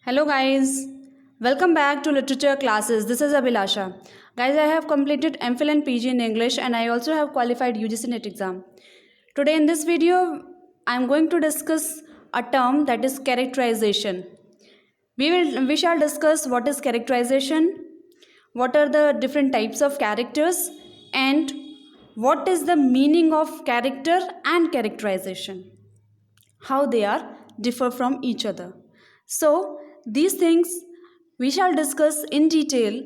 Hello guys, welcome back to literature classes. This is Abhilasha. Guys, I have completed MPhil and PG in English and I also have qualified UGC NET exam. Today in this video, I am going to discuss a term that is characterization. We shall discuss what is characterization, what are the different types of characters, and what is the meaning of character and characterization, how they are differ from each other. So these things we shall discuss in detail.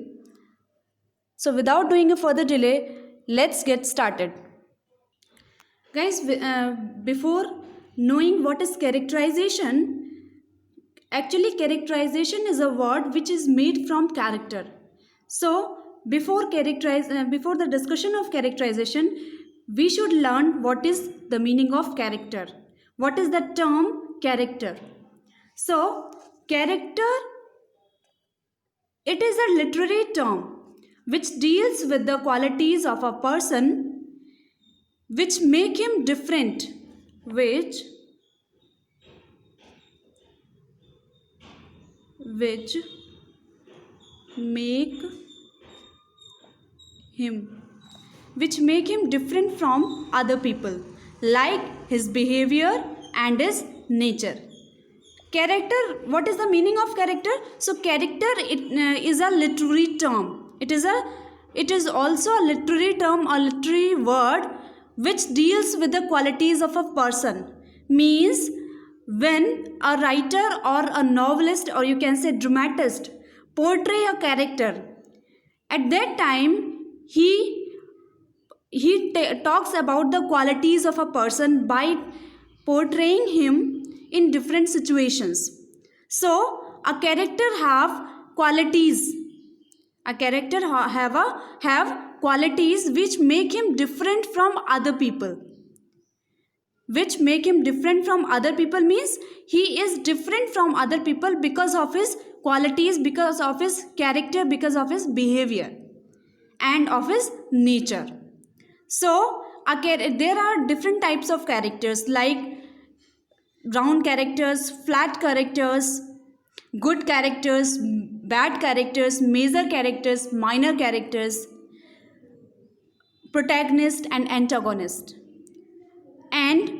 So without doing a further delay, let's get started. Guys, before knowing what is characterization, actually characterization is a word which is made from character. So before the discussion of characterization, we should learn what is the meaning of character. What is the term character? So character, it is a literary term which deals with the qualities of a person which make him different, which make him different from other people, like his behavior and his nature. Character, what is the meaning of character? So character is a literary term. It is also a literary term, a literary word which deals with the qualities of a person. Means when a writer or a novelist, or you can say dramatist, portray a character, at that time he talks about the qualities of a person by portraying him in different situations. So a character have qualities. A character have qualities which make him different from other people. Which make him different from other people means he is different from other people because of his qualities, because of his character, because of his behavior and of his nature. So there are different types of characters like round characters, flat characters, good characters, bad characters, major characters, minor characters, protagonist and antagonist. And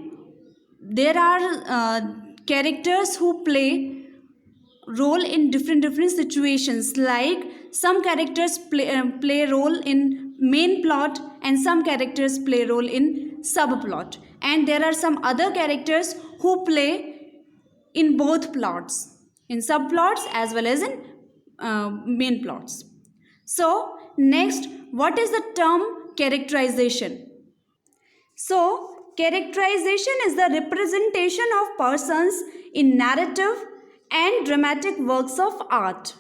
there are characters who play role in different situations, like some characters play role in main plot and some characters play role in subplot, and there are some other characters who play in both plots, in subplots as well as in main plots. So next, what is the term characterization? So characterization is the representation of persons in narrative and dramatic works of art.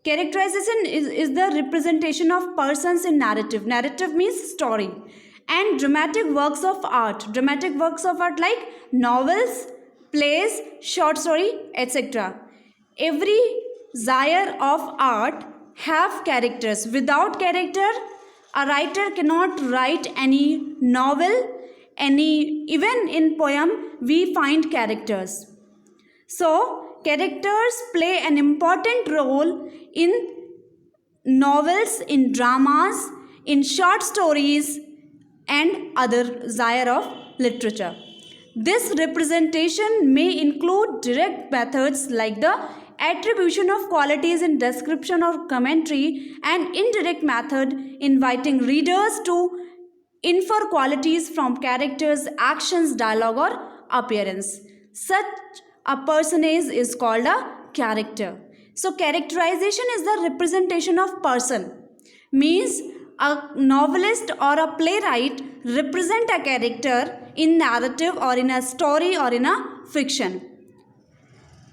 Characterization is the representation of persons in narrative. Narrative means story. And dramatic works of art. Dramatic works of art like novels, plays, short story, etc. Every genre of art have characters. Without character, a writer cannot write any novel, even in poem we find characters. So characters play an important role in novels, in dramas, in short stories and other genre of literature. This representation may include direct methods like the attribution of qualities in description or commentary, and indirect method inviting readers to infer qualities from characters, actions, dialogue or appearance. Such a personage is called a character. So characterization is the representation of person. Means a novelist or a playwright represent a character in narrative or in a story or in a fiction.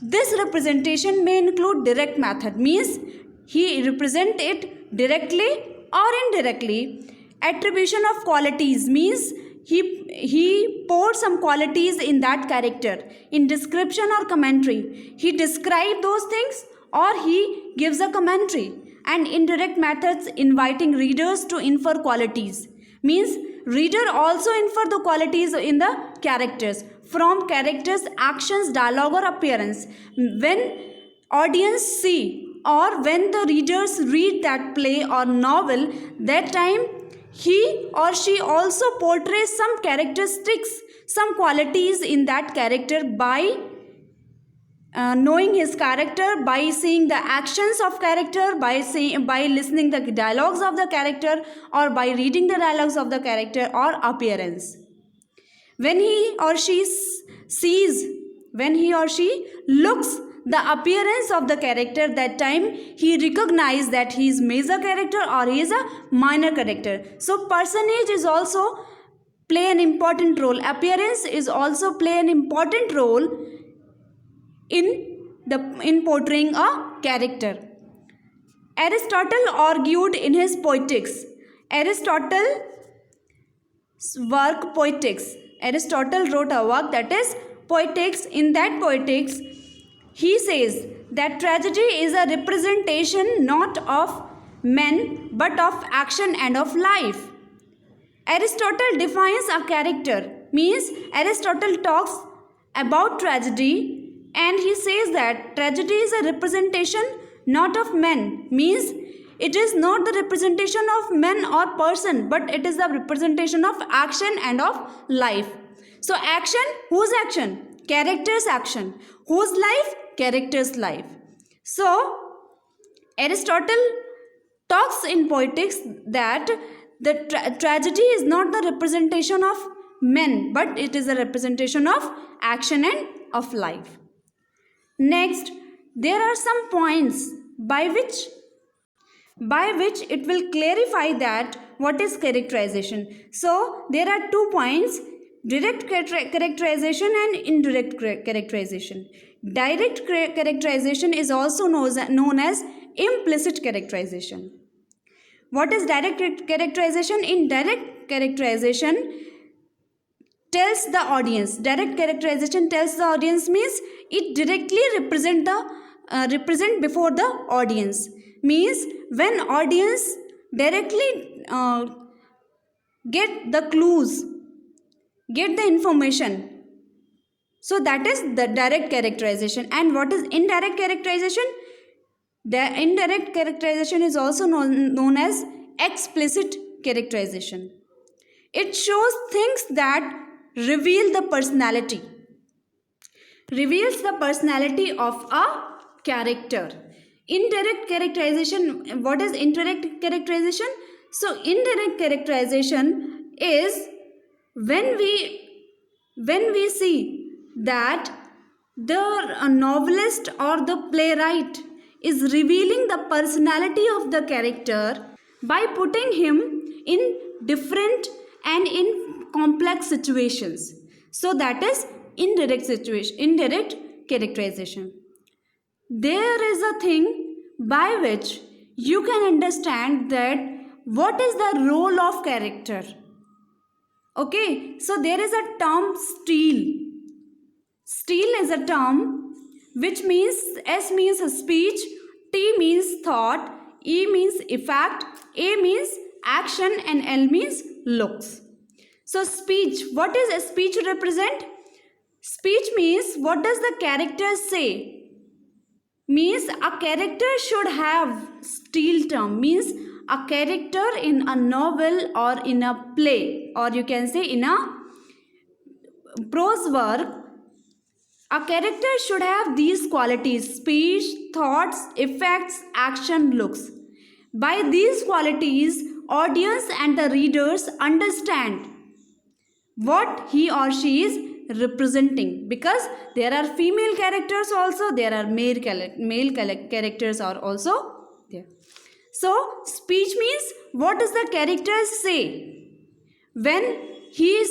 This representation may include direct method, means he represent it directly or indirectly. Attribution of qualities means he poured some qualities in that character in description or commentary. He described those things or he gives a commentary. And indirect methods inviting readers to infer qualities means reader also infer the qualities in the characters from characters, actions, dialogue or appearance. When audience see, or when the readers read that play or novel, that time he or she also portrays some characteristics, some qualities in that character by knowing his character, by seeing the actions of character, by listening the dialogues of the character, or by reading the dialogues of the character or appearance. When he or she sees, when he or she looks the appearance of the character, that time he recognizes that he is major character or he is a minor character. So personage is also play an important role. Appearance is also play an important role in portraying a character. Aristotle argued in his Poetics. Aristotle's work Poetics. Aristotle wrote a work that is Poetics. In that Poetics, he says that tragedy is a representation not of men but of action and of life. Aristotle defines a character, means Aristotle talks about tragedy, and he says that tragedy is a representation not of men, means it is not the representation of men or person, but it is the representation of action and of life. So action, whose action? Character's action. Whose life? Character's life. So Aristotle talks in Poetics that the tragedy is not the representation of men, but it is a representation of action and of life. Next, there are some points by which it will clarify that what is characterization. So there are 2 points: direct characterization and indirect characterization. Direct characterization is also known as implicit characterization. What is direct characterization? Indirect characterization tells the audience. Direct characterization tells the audience means it directly represent before the audience. Means when audience directly get the clues, get the information. So that is the direct characterization. And what is indirect characterization? The indirect characterization is also known as explicit characterization. It shows things that reveals the personality of a character. Indirect characterization. What is indirect characterization? So indirect characterization is when we see that the novelist or the playwright is revealing the personality of the character by putting him in different and in complex situations. So that is indirect characterization. There is a thing by which you can understand that what is the role of character. Okay, so there is a term style. Style is a term which means S means speech, T means thought, E means effect, A means action, and L means looks. So speech, what is a speech represent? Speech means what does the character say? Means a character should have style term, means a character in a novel or in a play, or you can say in a prose work, a character should have these qualities: speech, thoughts, effects, action, looks. By these qualities, audience and the readers understand what he or she is representing, because there are female characters also, there are male characters are also there. So speech means what does the character say? When he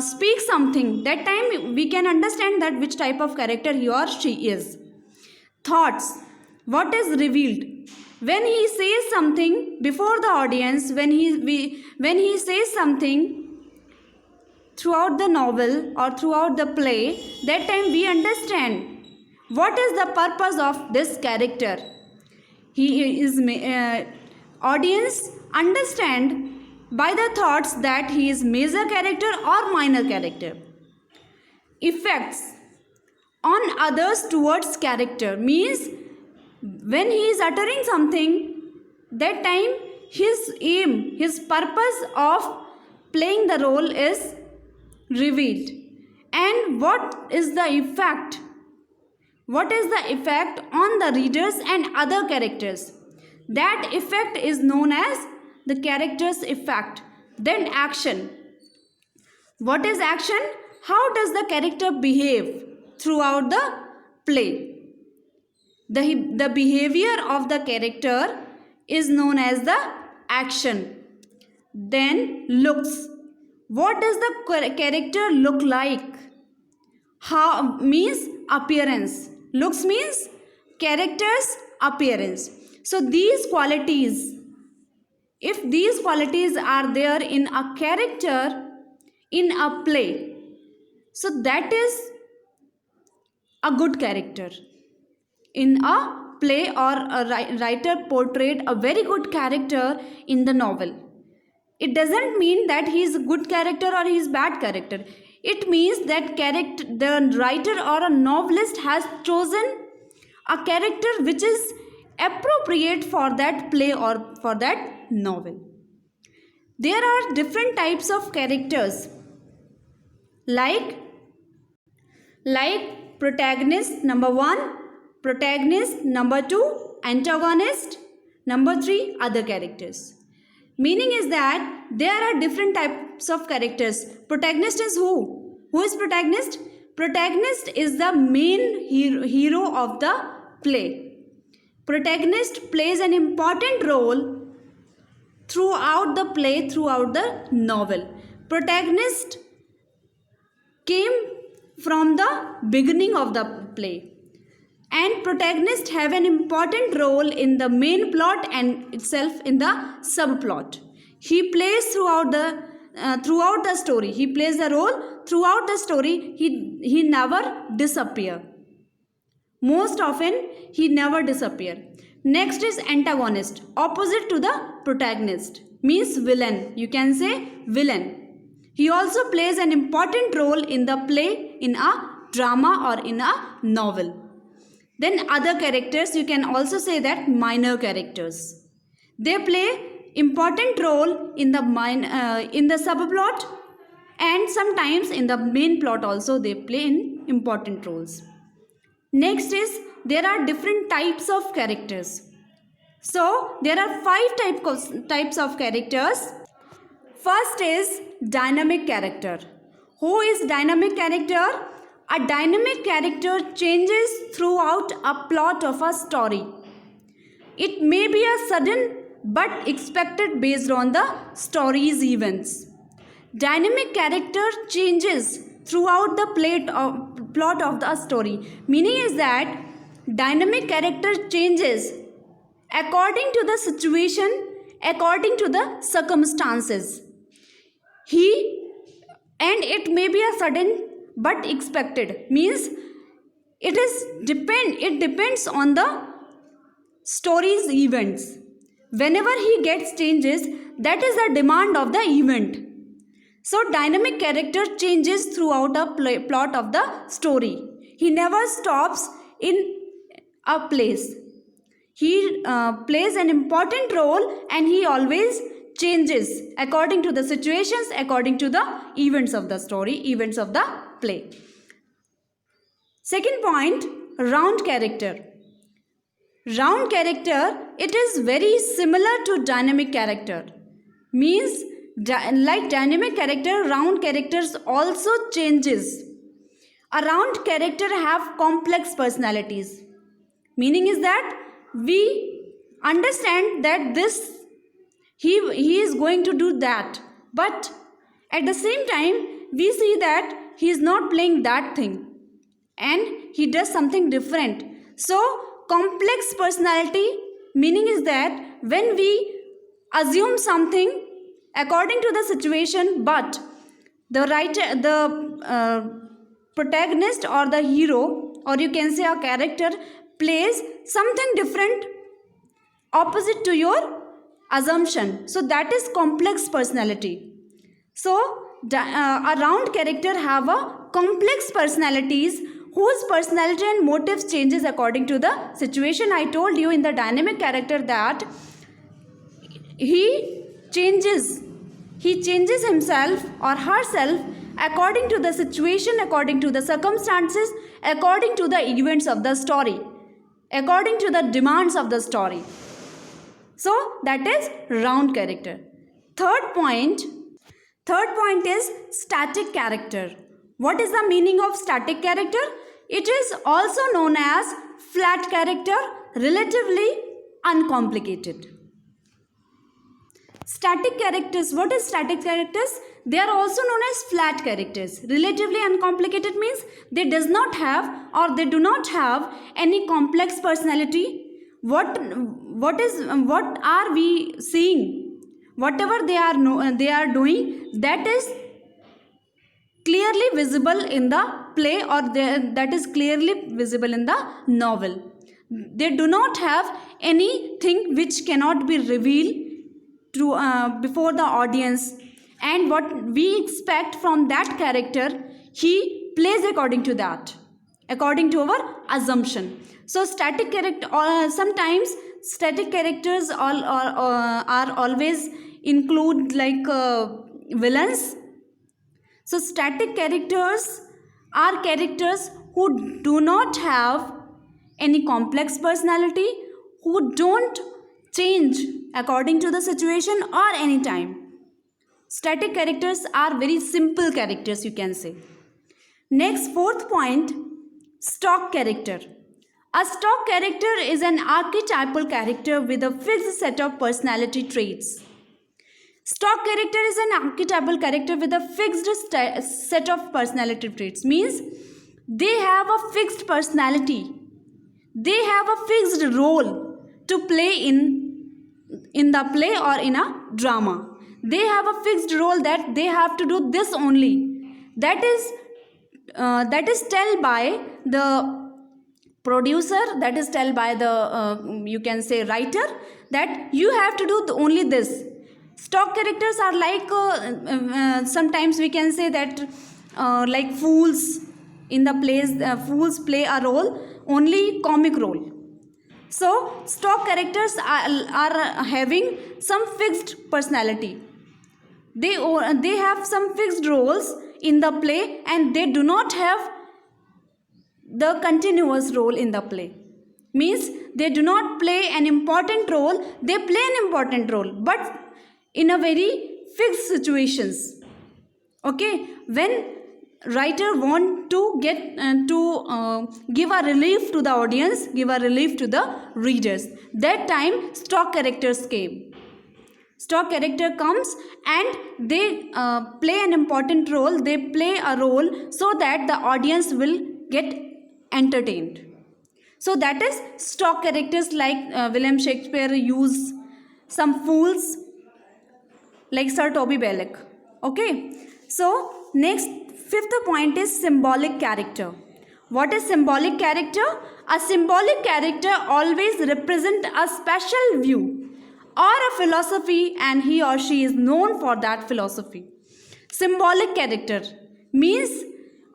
speaks something, that time we can understand that which type of character he or she is. Thoughts, what is revealed? When he says something before the audience, when he says something throughout the novel or throughout the play, that time we understand what is the purpose of this character. He is audience understand by the thoughts that he is major character or minor character. Effects on others towards character means When he is uttering something, that time his aim, his purpose of playing the role is revealed. And what is the effect? What is the effect on the readers and other characters? That effect is known as the character's effect. Then action. What is action? How does the character behave throughout the play? The behavior of the character is known as the action. Then looks. What does the character look like? How means appearance. Looks means character's appearance. So these qualities, if these qualities are there in a character in a play, so that is a good character. In a play, or a writer portrayed a very good character in the novel. It doesn't mean that he is a good character or he is bad character. It means that the writer or a novelist has chosen a character which is appropriate for that play or for that novel. There are different types of characters like protagonist number 1, protagonist number 2, antagonist number 3, other characters. Meaning is that there are different types of characters. Protagonist is who? Who is protagonist? Protagonist is the main hero of the play. Protagonist plays an important role throughout the play, throughout the novel. Protagonist came from the beginning of the play. And protagonists have an important role in the main plot and itself in the subplot. He plays throughout the story. He plays a role throughout the story. He never disappear. Most often he never disappear. Next is antagonist, opposite to the protagonist, means villain. You can say villain. He also plays an important role in the play, in a drama or in a novel. Then other characters, you can also say that minor characters. They play important role in the subplot, and sometimes in the main plot also they play in important roles. Next is there are different types of characters. So there are 5 types of characters. First is dynamic character. Who is dynamic character? A dynamic character changes throughout a plot of a story. It may be a sudden but expected based on the story's events. Dynamic character changes throughout the plot of the story. Meaning is that dynamic character changes according to the situation, according to the circumstances. And it may be a sudden but expected, means it depends on the story's events. Whenever he gets changes, that is the demand of the event. So dynamic character changes throughout a plot of the story. He never stops in a place. He plays an important role and he always changes according to the situations, according to the events of the story, events of the play. Second point, round character. Round character, it is very similar to dynamic character. Means like dynamic character, round characters also changes. A round character have complex personalities. Meaning is that we understand that he is going to do that, but at the same time we see that he is not playing that thing and he does something different. So complex personality, meaning is that when we assume something according to the situation, but the protagonist or the hero, or you can say a character, plays something different opposite to your assumption. So that is complex personality. So a round character have a complex personalities whose personality and motives changes according to the situation. I told you in the dynamic character that he changes himself or herself according to the situation, according to the circumstances, according to the events of the story, according to the demands of the story. So that is round character. Third point is static character. What is the meaning of static character? It is also known as flat character, relatively uncomplicated. Static characters, what is static characters? They are also known as flat characters. Relatively uncomplicated means they does not have or they do not have any complex personality. What are we seeing? Whatever they are doing, that is clearly visible in the play, or that is clearly visible in the novel. They do not have anything which cannot be revealed before the audience, and what we expect from that character, he plays according to that, according to our assumption. So static character, sometimes static characters are always include like villains. So static characters are characters who do not have any complex personality, who don't change according to the situation or any time. Static characters are very simple characters, you can say. Next, fourth point, stock character. A stock character is an archetypal character with a fixed set of personality traits. Stock character is an archetypal character with a fixed set of personality traits. Means they have a fixed personality. They have a fixed role to play in the play or in a drama. They have a fixed role that they have to do this only. That is told by the producer, that is told by the you can say writer, that you have to do only this. Stock characters are like sometimes we can say that like fools in the plays. Fools play a role, only comic role. So stock characters are having some fixed personality. They have some fixed roles in the play, and they do not have the continuous role in the play. Means they do not play an important role. They play an important role, but in a very fixed situations. Okay, when writer want to get give a relief to the audience, give a relief to the readers, that time stock characters came. Stock character comes and they play an important role. They play a role so that the audience will get entertained. So that is stock characters. Like William Shakespeare used some fools like Sir Toby Belloc. Okay, so next, fifth point is symbolic character. What is symbolic character? A symbolic character always represents a special view or a philosophy, and he or she is known for that philosophy. Symbolic character means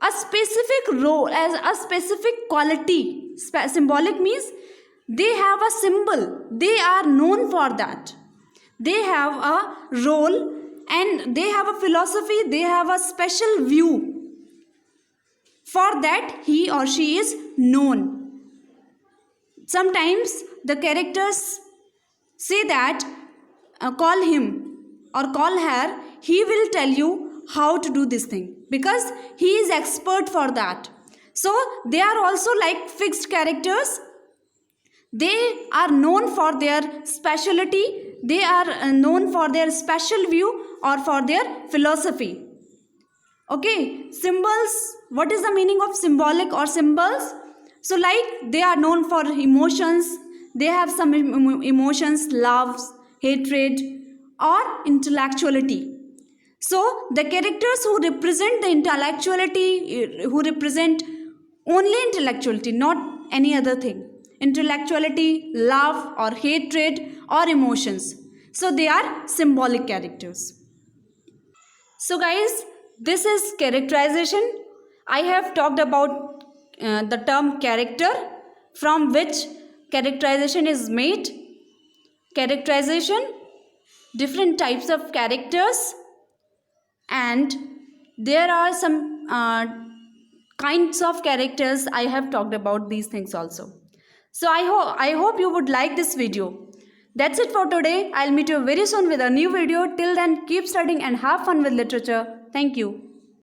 a specific role, as a specific quality. Symbolic means they have a symbol, they are known for that. They have a role and they have a philosophy, they have a special view. For that he or she is known. Sometimes the characters say that call him or call her, he will tell you how to do this thing because he is expert for that. So they are also like fixed characters. They are known for their specialty. They are known for their special view or for their philosophy. Okay, symbols. What is the meaning of symbolic or symbols? So like they are known for emotions. They have some emotions, love, hatred, or intellectuality. So the characters who represent the intellectuality, who represent only intellectuality, not any other thing. Intellectuality, love or hatred or emotions. So they are symbolic characters. So guys, this is characterization. I have talked about the term character, from which characterization is made. Characterization, different types of characters, and there are some kinds of characters. I have talked about these things also. So I hope you would like this video. That's it for today. I'll meet you very soon with a new video. Till then, keep studying and have fun with literature. Thank you.